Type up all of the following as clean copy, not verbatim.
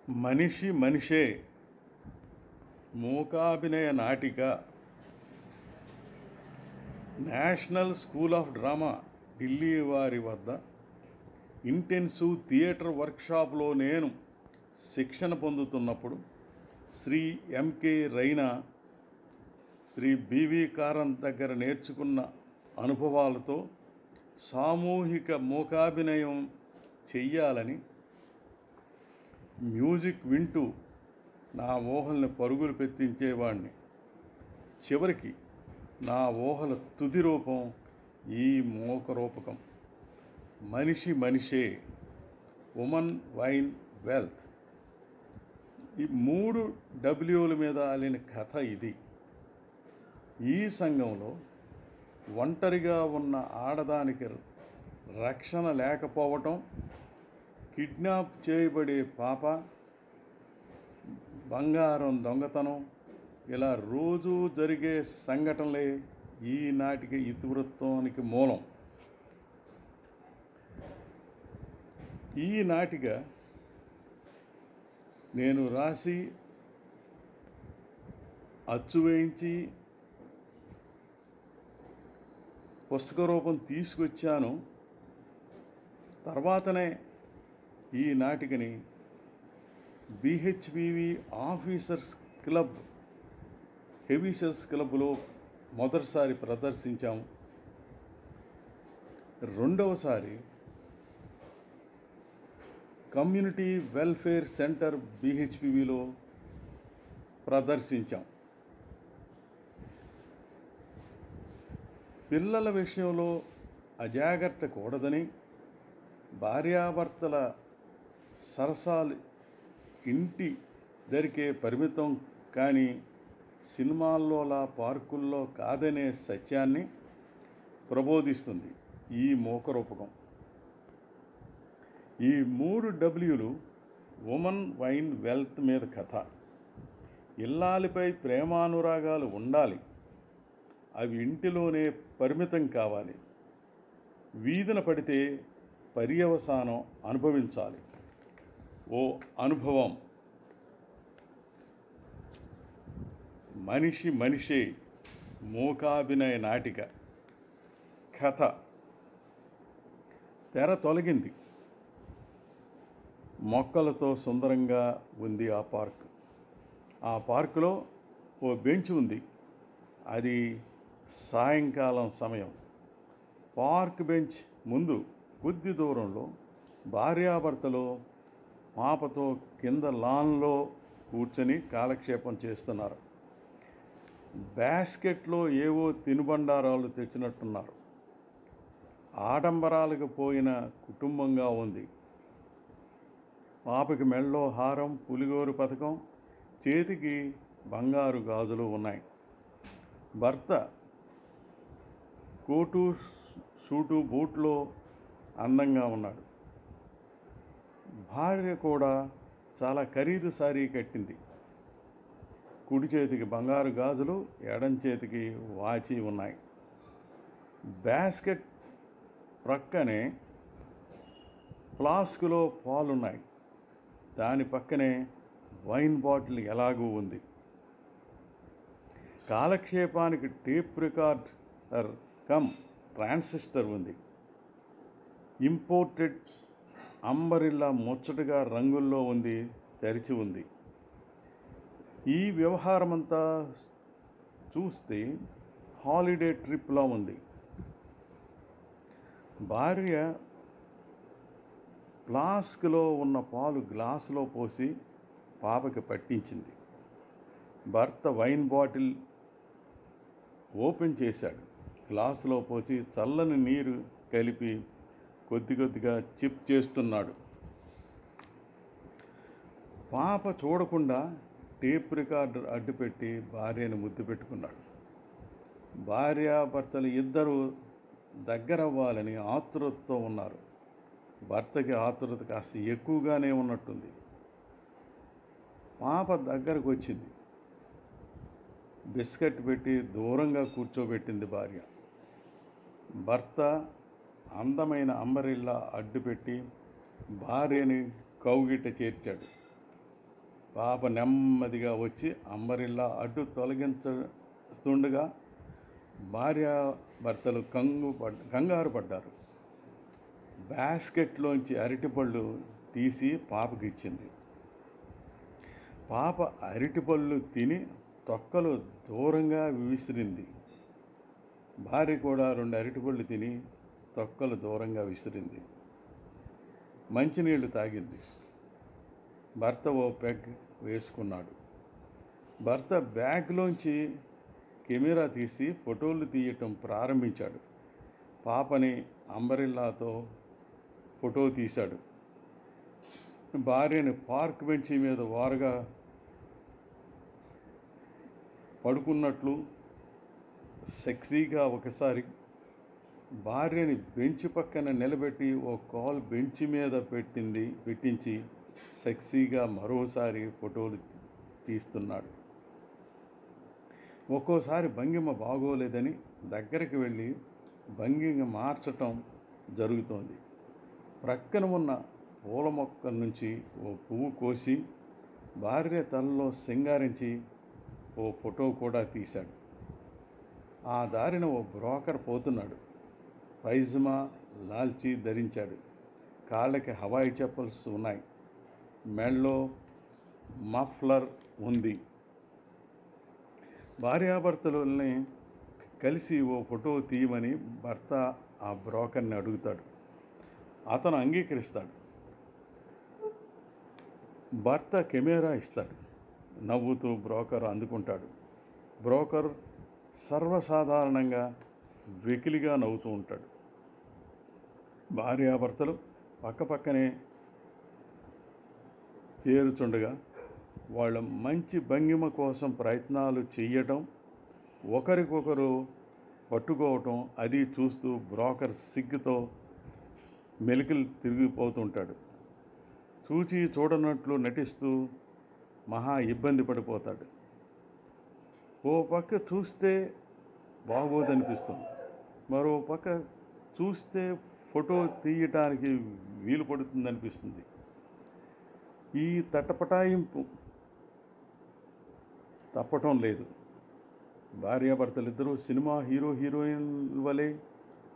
మనిషి మనిషే మూకాభినయ నాటిక national school of drama Delhi వారి వద్ద ఇంటెన్సివ్ థియేటర్ వర్క్షాప్లో నేను శిక్షణ పొందుతున్నప్పుడు శ్రీ ఎంకే రైనా, శ్రీ బివి కారంత్ దగ్గర నేర్చుకున్న అనుభవాలతో సామూహిక మూకాభినయం చెయ్యాలని మ్యూజిక్ వింటూ నా ఊహల్ని పరుగులు పెట్టించేవాడిని. చివరికి నా ఊహల తుది రూపం ఈ మూక రూపకం. మనిషి మనిషే, ఉమన్ వైన్ వెల్త్. ఈ 3 డబ్ల్యూల మీద అలిన కథ ఇది. ఈ సంఘంలో ఒంటరిగా ఉన్న ఆడదానికి రక్షణ లేకపోవటం, కిడ్నాప్ చేయబడే పాప, బంగారం దొంగతనం, ఇలా రోజూ జరిగే సంఘటనలే ఈనాటికి ఇతివృత్తానికి మూలం. ఈ నాటిక నేను రాసి అచ్చు వేయించి పుస్తక రూపం తీసుకొచ్చాను. తర్వాతనే ఈ నాటికని బిహెచ్పివి ఆఫీసర్స్ క్లబ్, హెవీసెస్ క్లబ్లో మొదటిసారి ప్రదర్శించాము. రెండవసారి కమ్యూనిటీ వెల్ఫేర్ సెంటర్ బిహెచ్పివిలో ప్రదర్శించాం. పిల్లల విషయంలో అజాగ్రత్త కూడదని, భార్యాభర్తల సరసాలు ఇంటి దరికే పరిమితం కానీ సినిమాల్లోలా పార్కుల్లో కాదనే సత్యాన్ని ప్రబోధిస్తుంది ఈ మూకరూపకం. ఈ 3 డబ్ల్యూలు ఉమన్ వైన్ వెల్త్ మీద కథ. ఇల్లాలిపై ప్రేమానురాగాలు ఉండాలి, అవి ఇంటిలోనే పరిమితం కావాలి, వీధిన పడితే పర్యవసానం అనుభవించాలి. ఓ అనుభవం. మనిషి మనిషే మూకాభినయ నాటిక కథ. తెర తొలగింది. మొక్కలతో సుందరంగా ఉంది ఆ పార్క్. ఆ పార్కులో ఓ బెంచ్ ఉంది. అది సాయంకాలం సమయం. పార్క్ బెంచ్ ముందు కొద్ది దూరంలో భార్యాభర్తలు పాపతో కింద లాన్లో కూర్చొని కాలక్షేపం చేస్తున్నారు. బాస్కెట్లో ఏవో తినుబండారాలు తెచ్చినట్టున్నారు. ఆడంబరాలకు పోయిన కుటుంబంగా ఉంది. పాపకి మెళ్ళో హారం, పులిగోరు పథకం, చేతికి బంగారు గాజులు ఉన్నాయి. భర్త కోటు సూటు బూట్లో అందంగా ఉన్నాడు. భార్య కూడా చాలా ఖరీదు సారీ కట్టింది. కుడి చేతికి బంగారు గాజులు, ఎడం చేతికి వాచి ఉన్నాయి. బాస్కెట్ ప్రక్కనే ఫ్లాస్క్లో పాలున్నాయి. దాని పక్కనే వైన్ బాటిల్ ఎలాగూ ఉంది. కాలక్షేపానికి టేప్ రికార్డర్ కమ్ ట్రాన్సిస్టర్ ఉంది. ఇంపోర్టెడ్ అంబరిల్లా ముచ్చటగా రంగుల్లో ఉంది, తెరిచి ఉంది. ఈ వ్యవహారమంతా చూస్తే హాలిడే ట్రిప్లా ఉంది. భార్య ఫ్లాస్క్లో ఉన్న పాలు గ్లాసులో పోసి పాపకి పట్టించింది. భర్త వైన్ బాటిల్ ఓపెన్ చేశాడు. గ్లాసులో పోసి చల్లని నీరు కలిపి కొద్ది కొద్దిగా చిప్ చేస్తున్నాడు. పాప చూడకుండా టేప్ రికార్డర్ అడ్డుపెట్టి భార్యను ముద్దు పెట్టుకున్నాడు. భార్యాభర్తలు ఇద్దరూ దగ్గరవ్వాలని ఆతృతతో ఉన్నారు. భర్తకి ఆతృత కాస్త ఎక్కువగానే ఉన్నట్టుంది. పాప దగ్గరకు వచ్చింది. బిస్కెట్ పెట్టి దూరంగా కూర్చోబెట్టింది భార్య. భర్త అందమైన అంబరిల్లా అడ్డుపెట్టి భార్యని కౌగిట చేర్చాడు. పాప నెమ్మదిగా వచ్చి అంబరిల్లా అడ్డు తొలగించుతుండగా భార్యాభర్తలు కంగారు పడ్డారు. బాస్కెట్లోంచి అరటిపళ్ళు తీసి పాపకి ఇచ్చింది. పాప అరటిపళ్ళు తిని తొక్కలు దూరంగా విసిరింది. భార్య కూడా 2 అరటిపళ్ళు తిని తొక్కలు దూరంగా విసిరింది. మంచినీళ్లు తాగింది. భర్త ఓ పెగ్ వేసుకున్నాడు. భర్త బ్యాగ్లోంచి కెమెరా తీసి ఫోటోలు తీయటం ప్రారంభించాడు. పాపని అంబరిల్లాతో ఫోటో తీశాడు. భార్యని పార్క్ బెంచి మీద వారుగా పడుకున్నట్లు సెక్సీగా ఒకసారి, భార్యని బెంచ్ పక్కన నిలబెట్టి ఓ కాల్ బెంచ్ మీద పెట్టించి సెక్సీగా మరోసారి ఫోటోలు తీస్తున్నాడు. ఒక్కోసారి భంగిమ బాగోలేదని దగ్గరికి వెళ్ళి భంగిమ మార్చటం జరుగుతోంది. ప్రక్కన ఉన్న పూల మొక్క నుంచి ఓ పువ్వు కోసి భార్య తలలో సింగారించి ఓ ఫోటో కూడా తీశాడు. ఆ దారిన ఓ బ్రోకర్ పోతున్నాడు. పైజమా లాల్చీ ధరించాడు. కాళ్ళకి హవాయి చెప్పల్స్ ఉన్నాయి. మెడలో మఫ్లర్ ఉంది. భార్యాభర్తలని కలిసి ఓ ఫోటో తీయమని భర్త ఆ బ్రోకర్ని అడుగుతాడు. అతను అంగీకరిస్తాడు. భర్త కెమెరా ఇస్తాడు. నవ్వుతూ బ్రోకర్ అందుకుంటాడు. బ్రోకర్ సర్వసాధారణంగా వెకిలిగా నవ్వుతూ ఉంటాడు. భార్యాభర్తలు పక్కపక్కనే చేరుచుండగా వాళ్ళ మంచి భంగిమ కోసం ప్రయత్నాలు చేయటం, ఒకరికొకరు పట్టుకోవటం అది చూస్తూ బ్రోకర్ సిగ్గుతో మెలికలు తిరిగిపోతుంటాడు. చూచి చూడనట్లు నటిస్తూ మహా ఇబ్బంది పడిపోతాడు. ఓ పక్క చూస్తే బాగోదనిపిస్తుంది, మరో పక్క చూస్తే ఫోటో తీయటానికి వీలు పడుతుందనిపిస్తుంది. ఈ తటపటాయింపు తప్పటం లేదు. భార్యాభర్తలిద్దరూ సినిమా హీరోయిన్ వలె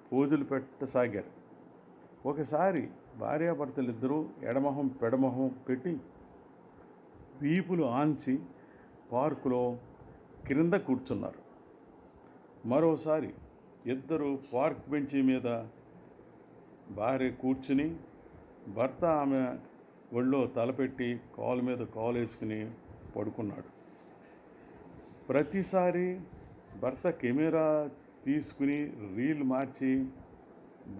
పోజులు పెట్టసాగారు. ఒకసారి భార్యాభర్తలిద్దరూ ఎడమొహం పెడమొహం పెట్టి వీపులు ఆంచి పార్కులో క్రింద కూర్చున్నారు. మరోసారి ఇద్దరు పార్క్ బెంచి మీద భార్య కూర్చుని భర్త ఆమె ఒళ్ళో తలపెట్టి కాలు మీద కాలు వేసుకుని పడుకున్నాడు. ప్రతిసారి భర్త కెమెరా తీసుకుని రీల్ మార్చి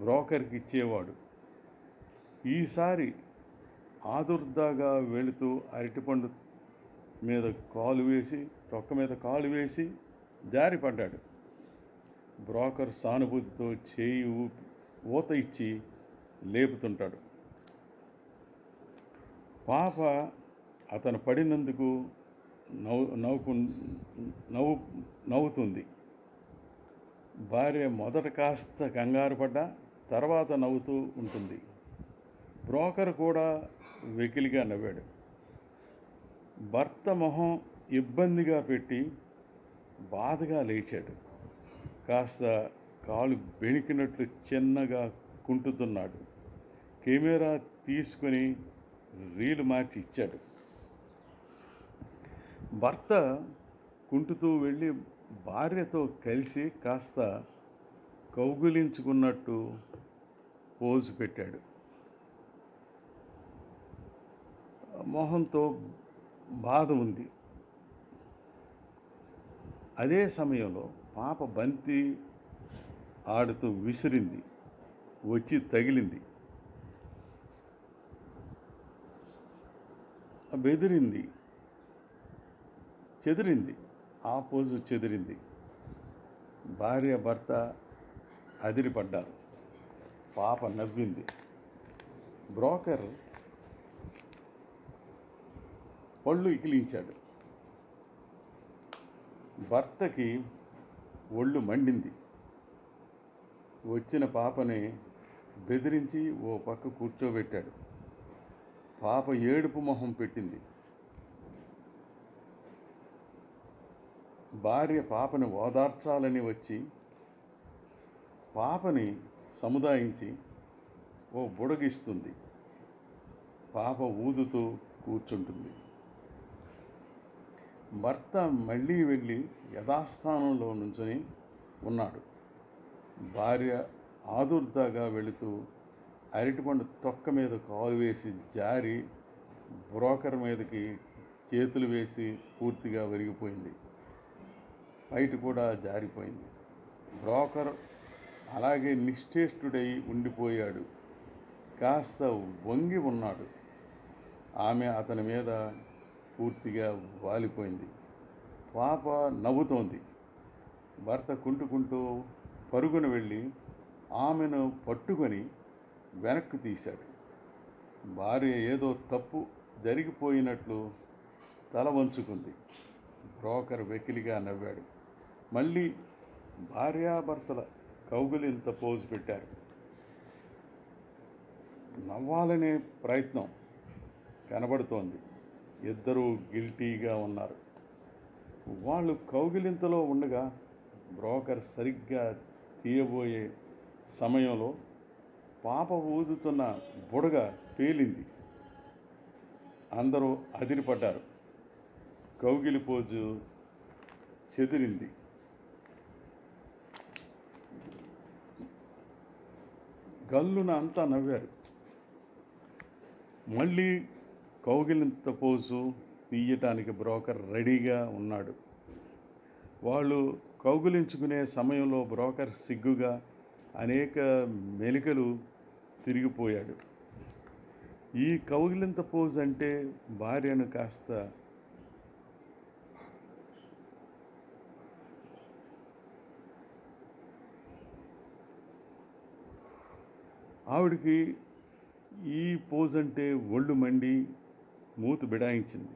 బ్రోకర్కి ఇచ్చేవాడు. ఈసారి ఆదుర్దాగా వెళుతూ అరటిపండు మీద కాలు వేసి తొక్క మీద కాలు వేసి జారిపడ్డాడు. బ్రోకర్ సానుభూతితో చేయి ఊత ఇచ్చి లేపుతుంటాడు. పాప అతను పడినందుకు నవ్వుతుంది. భార్య మొదట కాస్త కంగారు పడ్డా తర్వాత నవ్వుతూ ఉంటుంది. బ్రోకర్ కూడా వెకిలిగా నవ్వాడు. భర్త మొహం ఇబ్బందిగా పెట్టి బాధగా లేచాడు. కాస్త కాలు బెణికినట్లు చిన్నగా కుంటుతున్నాడు. కెమెరా తీసుకొని రీలు మార్చి ఇచ్చాడు. భర్త కుంటుతూ వెళ్ళి భార్యతో కలిసి కాస్త కౌగిలించుకున్నట్టు పోజు పెట్టాడు. మొహంతో బాధ ఉంది. అదే సమయంలో పాప బంతి ఆడుతూ విసిరింది, వచ్చి తగిలింది, చెదిరింది. ఆ పోజు చెదిరింది. భార్య భర్త అదిరిపడ్డారు. పాప నవ్వింది. బ్రోకర్ పళ్ళు ఇకిలించాడు. భర్తకి ఒళ్ళు మండింది. వచ్చిన పాపని బెదిరించి ఓ పక్క కూర్చోబెట్టాడు. పాప ఏడుపు మొహం పెట్టింది. భార్య పాపని ఓదార్చాలని వచ్చి పాపని సముదాయించి ఓ బుడగిస్తుంది. పాప ఊదుతూ కూర్చుంటుంది. భర్త మళ్ళీ వెళ్ళి యథాస్థానంలో నుంచొని ఉన్నాడు. భార్య ఆదుర్దాగా వెళుతూ అరటిపండు తొక్క మీద కాలు వేసి జారి బ్రోకర్ మీదకి చేతులు వేసి పూర్తిగా విరిగిపోయింది. బయట కూడా జారిపోయింది. బ్రోకర్ అలాగే నిశ్చేష్టుడై ఉండిపోయాడు. కాస్త వంగి ఉన్నాడు. ఆమె అతని మీద పూర్తిగా వాలిపోయింది. పాప నవ్వుతోంది. భర్త కుంటుకుంటూ పరుగున వెళ్ళి ఆమెను పట్టుకొని వెనక్కి తీశాడు. భార్య ఏదో తప్పు జరిగిపోయినట్లు తల వంచుకుంది. బ్రోకర్ వెకిలిగా నవ్వాడు. మళ్ళీ భార్యాభర్తల కౌగిలింత పోజు పెట్టారు. నవ్వాలనే ప్రయత్నం కనబడుతోంది. ఇద్దరూ గిల్టీగా ఉన్నారు. వాళ్ళు కౌగిలింతలో ఉండగా బ్రోకర్ సరిగ్గా తీయబోయే సమయంలో పాప ఊదుతున్న బుడగ పేలింది. అందరూ అదిరిపడ్డారు. కౌగిలి పోజు చెదిరింది. గల్లున అంతా నవ్వారు. మళ్ళీ కౌగిలింత పోజు తీయటానికి బ్రోకర్ రెడీగా ఉన్నాడు. వాళ్ళు కౌగిలించుకునే సమయంలో బ్రోకర్ సిగ్గుగా అనేక మెలికలు తిరిగిపోయాడు. ఈ కౌగిలింత పోజ్ అంటే భార్యను కాస్త ఆవిడికి ఈ పోజ్ అంటే ఒళ్ళు మండి మూతు బిడాయించింది.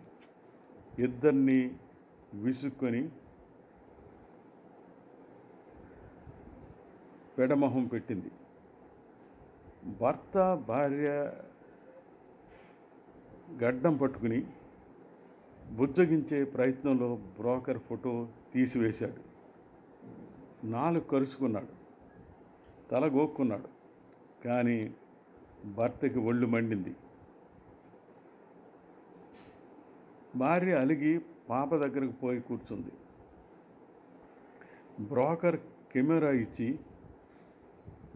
ఇద్దరిని విసుక్కొని పెడమొహం పెట్టింది. భర్త భార్య గడ్డం పట్టుకుని బుజ్జగించే ప్రయత్నంలో బ్రోకర్ ఫోటో తీసివేశాడు. నాలుగు కరుచుకున్నాడు. తల గోక్కున్నాడు. కానీ భర్తకి ఒళ్ళు మండింది. భార్య అలిగి పాప దగ్గరకు పోయి కూర్చుంది. బ్రోకర్ కెమెరా ఇచ్చి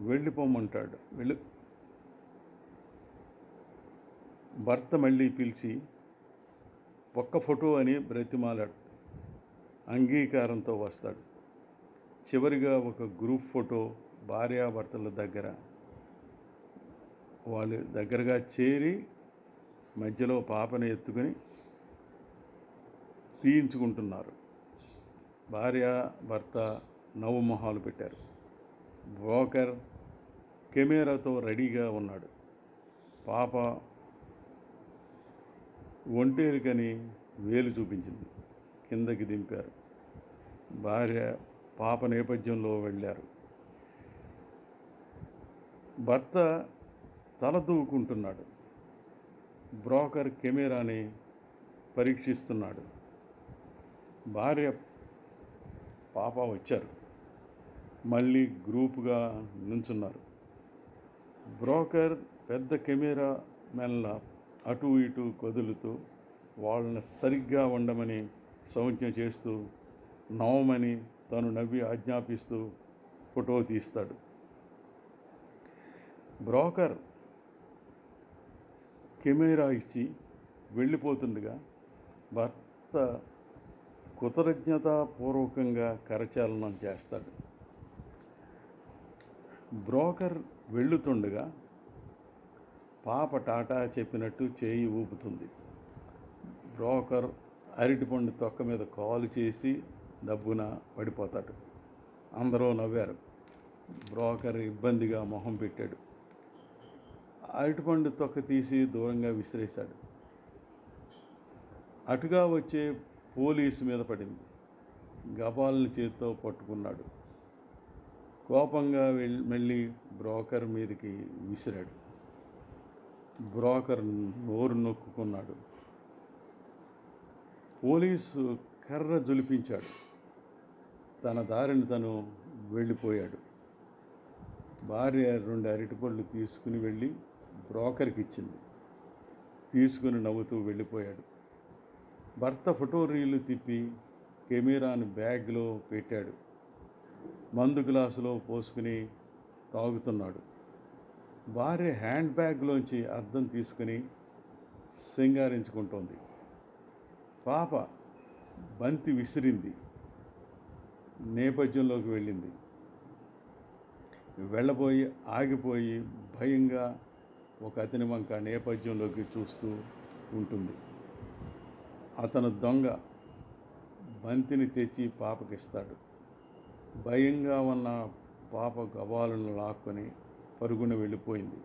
వెళ్ళిపోమంటాడు. భర్త మళ్ళీ పిలిచి ఒక్క ఫోటో అని బ్రతిమాలాడు. అంగీకారంతో వస్తాడు. చివరిగా ఒక గ్రూప్ ఫోటో భార్యాభర్తల దగ్గర వాళ్ళు దగ్గరగా చేరి మధ్యలో పాపని ఎత్తుకుని తీయించుకుంటున్నారు. భార్య భర్త నవ్వు మొహాలు పెట్టారు. బ్రోకర్ కెమెరాతో రెడీగా ఉన్నాడు. పాప ఒంటేరికని వేలు చూపించింది. కిందకి దింపారు. భార్య పాప నేపథ్యంలో వెళ్ళారు. భర్త తల దూకుంటున్నాడు. బ్రోకర్ కెమెరాని పరీక్షిస్తున్నాడు. భార్య పాప వచ్చారు. మళ్ళీ గ్రూపుగా నుంచున్నారు. బ్రోకర్ పెద్ద కెమెరా మెల్ల అటు ఇటు కదులుతూ వాళ్ళని సరిగ్గా ఉండమని సౌజ్ఞ చేస్తూ నవ్వమని తను నవ్వి ఆజ్ఞాపిస్తూ ఫోటో తీస్తాడు. బ్రోకర్ కెమెరా ఇచ్చి వెళ్ళిపోతుండగా భర్త కృతజ్ఞతాపూర్వకంగా కరచాలనం చేస్తాడు. బ్రోకర్ వెళ్ళుతుండగా పాప టాటా చెప్పినట్టు చేయి ఊపుతుంది. బ్రోకర్ అరటిపండు తొక్క మీద కాలు చేసి దబ్బున పడిపోతాడు. అందరూ నవ్వారు. బ్రోకర్ ఇబ్బందిగా మొహం పెట్టాడు. అరటిపండు తొక్క తీసి దూరంగా విసిరేశాడు. అటుగా వచ్చే పోలీసు మీద పడింది. గబాల్ని చేత్తో పట్టుకున్నాడు. కోపంగా మళ్ళీ బ్రోకర్ మీదకి విసిరాడు. బ్రోకర్ నోరు నొక్కున్నాడు. పోలీసు కర్ర జొలిపించాడు. తన దారిని తను వెళ్ళిపోయాడు. భార్య 2 అరటిపళ్ళు తీసుకుని వెళ్ళి బ్రోకర్కి ఇచ్చింది. తీసుకుని నవ్వుతూ వెళ్ళిపోయాడు. భర్త ఫోటో రీలు తిప్పి కెమెరాను బ్యాగ్లో పెట్టాడు. మందు గ్లాసులో పోసుకుని తాగుతున్నాడు. భార్య హ్యాండ్ బ్యాగ్లోంచి అద్దం తీసుకుని సింగారించుకుంటోంది. పాప బంతి విసిరింది. నేపథ్యంలోకి వెళ్ళింది. వెళ్ళబోయి ఆగిపోయి భయంగా ఒక అతని వంక నేపథ్యంలోకి చూస్తూ ఉంటుంది. అతను దొంగ బంతిని తెచ్చి పాపకిస్తాడు. భయంగా ఉన్న పాప గబాలను లాక్కొని పరుగున వెళ్ళిపోయింది.